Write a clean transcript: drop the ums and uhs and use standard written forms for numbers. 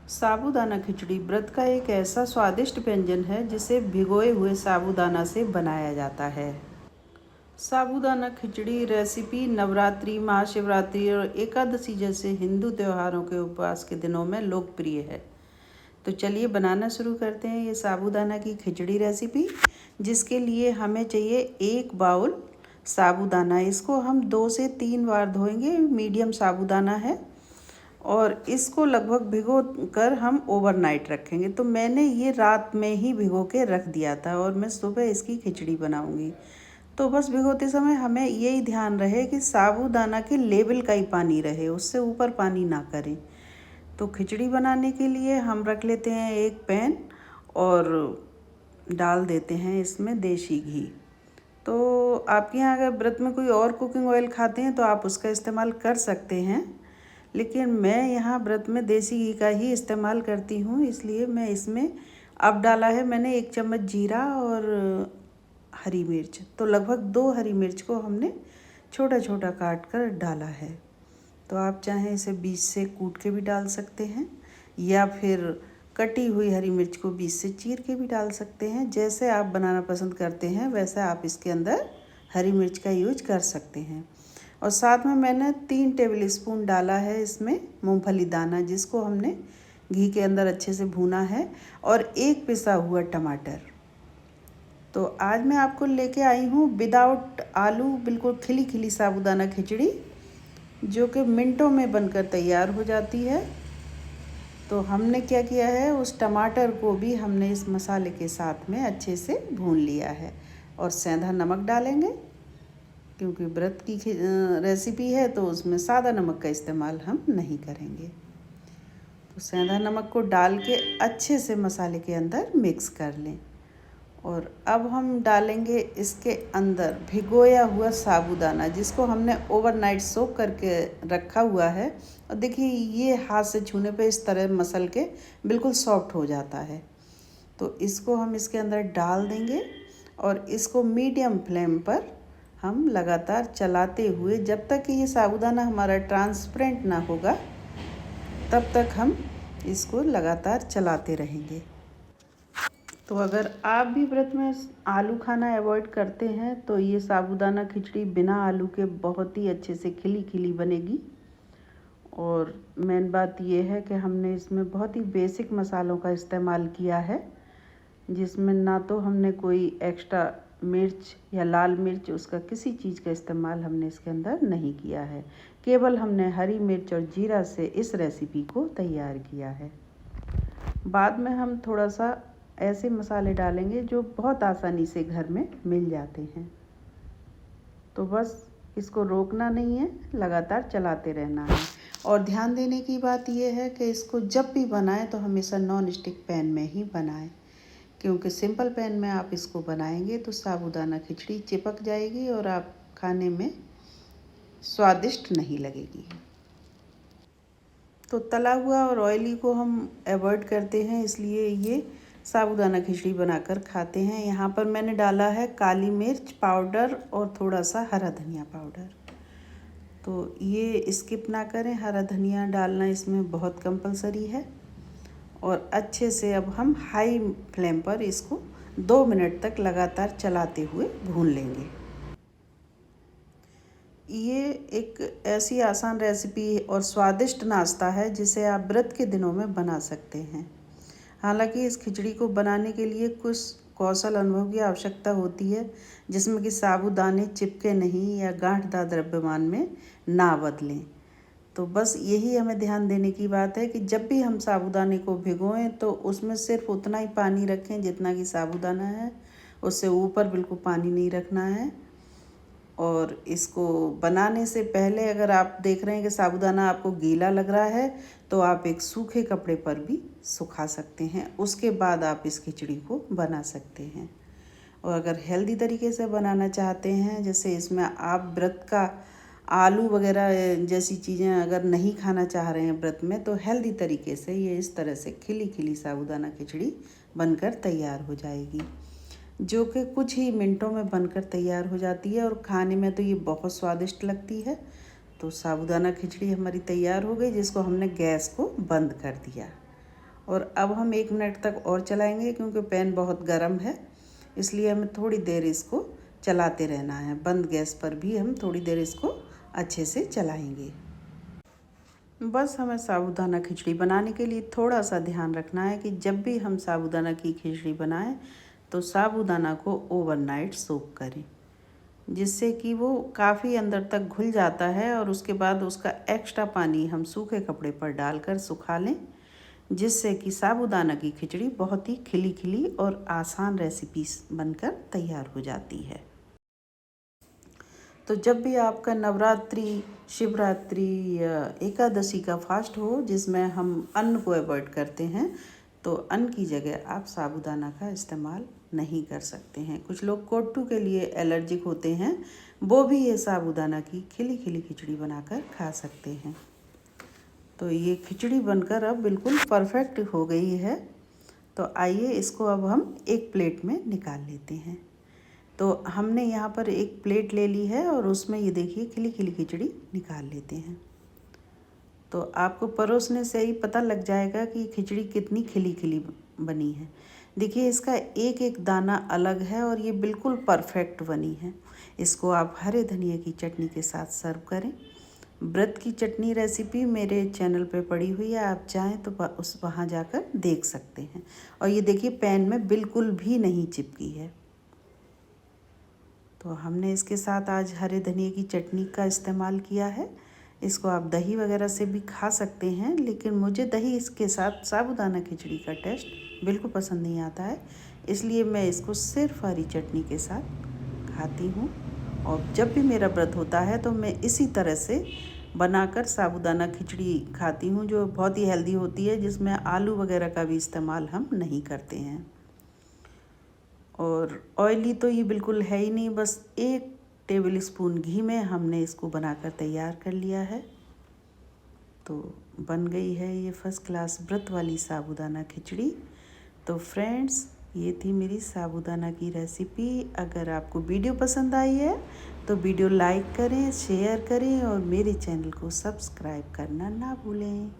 साबूदाना खिचड़ी व्रत का एक ऐसा स्वादिष्ट व्यंजन है जिसे भिगोए हुए साबूदाना से बनाया जाता है। साबूदाना खिचड़ी रेसिपी नवरात्रि, महाशिवरात्रि और एकादशी जैसे हिंदू त्योहारों के उपवास के दिनों में लोकप्रिय है। तो चलिए बनाना शुरू करते हैं ये साबूदाना की खिचड़ी रेसिपी, जिसके लिए हमें चाहिए 1 बाउल साबूदाना। इसको हम 2 से 3 बार धोएंगे। मीडियम साबूदाना है और इसको लगभग भिगो कर हम ओवरनाइट रखेंगे। तो मैंने ये रात में ही भिगो के रख दिया था और मैं सुबह इसकी खिचड़ी बनाऊंगी। तो बस भिगोते समय हमें यही ध्यान रहे कि साबूदाना के लेवल का ही पानी रहे, उससे ऊपर पानी ना करें। तो खिचड़ी बनाने के लिए हम रख लेते हैं एक पैन और डाल देते हैं इसमें देसी घी। तो आपके यहाँ अगर व्रत में कोई और कुकिंग ऑयल खाते हैं तो आप उसका इस्तेमाल कर सकते हैं, लेकिन मैं यहाँ व्रत में देसी घी का ही इस्तेमाल करती हूँ, इसलिए मैं इसमें अब डाला है मैंने 1 चम्मच जीरा और हरी मिर्च। तो लगभग 2 हरी मिर्च को हमने छोटा छोटा काट कर डाला है। तो आप चाहें इसे बीच से कूट के भी डाल सकते हैं या फिर कटी हुई हरी मिर्च को बीच से चीर के भी डाल सकते हैं। जैसे आप बनाना पसंद करते हैं वैसा आप इसके अंदर हरी मिर्च का यूज कर सकते हैं। और साथ में मैंने 3 टेबल स्पून डाला है इसमें मूंगफली दाना, जिसको हमने घी के अंदर अच्छे से भूना है, और 1 पिसा हुआ टमाटर। तो आज मैं आपको लेके आई हूँ विदाउट आलू, बिल्कुल खिली खिली साबूदाना खिचड़ी, जो कि मिनटों में बनकर तैयार हो जाती है। तो हमने क्या किया है, उस टमाटर को भी हमने इस मसाले के साथ में अच्छे से भून लिया है। और सेंधा नमक डालेंगे, क्योंकि व्रत की रेसिपी है तो उसमें सादा नमक का इस्तेमाल हम नहीं करेंगे। तो सेंधा नमक को डाल के अच्छे से मसाले के अंदर मिक्स कर लें। और अब हम डालेंगे इसके अंदर भिगोया हुआ साबूदाना, जिसको हमने ओवरनाइट सोक करके रखा हुआ है। और देखिए ये हाथ से छूने पे इस तरह मसल के बिल्कुल सॉफ्ट हो जाता है। तो इसको हम इसके अंदर डाल देंगे और इसको मीडियम फ्लेम पर हम लगातार चलाते हुए, जब तक कि ये साबूदाना हमारा ट्रांसपेरेंट ना होगा तब तक हम इसको लगातार चलाते रहेंगे। तो अगर आप भी व्रत में आलू खाना अवॉइड करते हैं तो ये साबूदाना खिचड़ी बिना आलू के बहुत ही अच्छे से खिली खिली बनेगी। और मेन बात ये है कि हमने इसमें बहुत ही बेसिक मसालों का इस्तेमाल किया है, जिसमें ना तो हमने कोई एक्स्ट्रा मिर्च या लाल मिर्च, उसका किसी चीज़ का इस्तेमाल हमने इसके अंदर नहीं किया है। केवल हमने हरी मिर्च और जीरा से इस रेसिपी को तैयार किया है। बाद में हम थोड़ा सा ऐसे मसाले डालेंगे जो बहुत आसानी से घर में मिल जाते हैं। तो बस इसको रोकना नहीं है, लगातार चलाते रहना है। और ध्यान देने की बात यह है कि इसको जब भी बनाएं तो हमेशा नॉन स्टिक पैन में ही बनाएं, क्योंकि सिंपल पैन में आप इसको बनाएंगे तो साबूदाना खिचड़ी चिपक जाएगी और आप खाने में स्वादिष्ट नहीं लगेगी। तो तला हुआ और ऑयली को हम अवॉइड करते हैं, इसलिए ये साबूदाना खिचड़ी बनाकर खाते हैं। यहाँ पर मैंने डाला है काली मिर्च पाउडर और थोड़ा सा हरा धनिया पाउडर। तो ये स्किप ना करें, हरा धनिया डालना इसमें बहुत कंपलसरी है। और अच्छे से अब हम हाई फ्लेम पर इसको 2 मिनट तक लगातार चलाते हुए भून लेंगे। ये एक ऐसी आसान रेसिपी और स्वादिष्ट नाश्ता है जिसे आप व्रत के दिनों में बना सकते हैं। हालांकि इस खिचड़ी को बनाने के लिए कुछ कौशल अनुभव की आवश्यकता होती है, जिसमें कि साबूदाने चिपके नहीं या गांठदार द्रव्यमान में ना बदलें। तो बस यही हमें ध्यान देने की बात है कि जब भी हम साबूदाने को भिगोएं तो उसमें सिर्फ उतना ही पानी रखें जितना कि साबूदाना है, उससे ऊपर बिल्कुल पानी नहीं रखना है। और इसको बनाने से पहले अगर आप देख रहे हैं कि साबूदाना आपको गीला लग रहा है तो आप एक सूखे कपड़े पर भी सुखा सकते हैं, उसके बाद आप इस खिचड़ी को बना सकते हैं। और अगर हेल्दी तरीके से बनाना चाहते हैं, जैसे इसमें आप व्रत का आलू वगैरह जैसी चीज़ें अगर नहीं खाना चाह रहे हैं व्रत में, तो हेल्दी तरीके से ये इस तरह से खिली खिली साबूदाना खिचड़ी बनकर तैयार हो जाएगी, जो कि कुछ ही मिनटों में बनकर तैयार हो जाती है। और खाने में तो ये बहुत स्वादिष्ट लगती है। तो साबूदाना खिचड़ी हमारी तैयार हो गई, जिसको हमने गैस को बंद कर दिया। और अब हम 1 मिनट तक और चलाएंगे क्योंकि पैन बहुत गर्म है, इसलिए हमें थोड़ी देर इसको चलाते रहना है। बंद गैस पर भी हम थोड़ी देर इसको अच्छे से चलाएंगे। बस हमें साबूदाना खिचड़ी बनाने के लिए थोड़ा सा ध्यान रखना है कि जब भी हम साबूदाना की खिचड़ी बनाएं तो साबूदाना को ओवरनाइट सोक करें, जिससे कि वो काफ़ी अंदर तक घुल जाता है और उसके बाद उसका एक्स्ट्रा पानी हम सूखे कपड़े पर डालकर सुखा लें, जिससे कि साबूदाना की खिचड़ी बहुत ही खिली खिली और आसान रेसिपी बनकर तैयार हो जाती है। तो जब भी आपका नवरात्रि, शिवरात्रि या एकादशी का फास्ट हो जिसमें हम अन्न को अवॉइड करते हैं, तो अन्न की जगह आप साबूदाना का इस्तेमाल नहीं कर सकते हैं। कुछ लोग कोट्टू के लिए एलर्जिक होते हैं, वो भी ये साबूदाना की खिली खिली खिचड़ी बनाकर खा सकते हैं। तो ये खिचड़ी बनकर अब बिल्कुल परफेक्ट हो गई है। तो आइए इसको अब हम एक प्लेट में निकाल लेते हैं। तो हमने यहाँ पर एक प्लेट ले ली है और उसमें ये देखिए खिली खिली खिचड़ी निकाल लेते हैं। तो आपको परोसने से ही पता लग जाएगा कि खिचड़ी कितनी खिली खिली बनी है। देखिए इसका एक एक दाना अलग है और ये बिल्कुल परफेक्ट बनी है। इसको आप हरे धनिया की चटनी के साथ सर्व करें। व्रत की चटनी रेसिपी मेरे चैनल पे पड़ी हुई है, आप चाहें तो वहाँ जाकर देख सकते हैं। और ये देखिए पैन में बिल्कुल भी नहीं चिपकी है। तो हमने इसके साथ आज हरे धनिया की चटनी का इस्तेमाल किया है। इसको आप दही वगैरह से भी खा सकते हैं, लेकिन मुझे दही इसके साथ साबूदाना खिचड़ी का टेस्ट बिल्कुल पसंद नहीं आता है, इसलिए मैं इसको सिर्फ हरी चटनी के साथ खाती हूँ। और जब भी मेरा व्रत होता है तो मैं इसी तरह से बनाकर साबूदाना खिचड़ी खाती हूँ, जो बहुत ही हेल्दी होती है, जिसमें आलू वगैरह का भी इस्तेमाल हम नहीं करते हैं। और ऑयली तो ये बिल्कुल है ही नहीं, बस 1 टेबल स्पून घी में हमने इसको बनाकर तैयार कर लिया है। तो बन गई है ये फर्स्ट क्लास व्रत वाली साबूदाना खिचड़ी। तो फ्रेंड्स, ये थी मेरी साबूदाना की रेसिपी। अगर आपको वीडियो पसंद आई है तो वीडियो लाइक करें, शेयर करें और मेरे चैनल को सब्सक्राइब करना ना भूलें।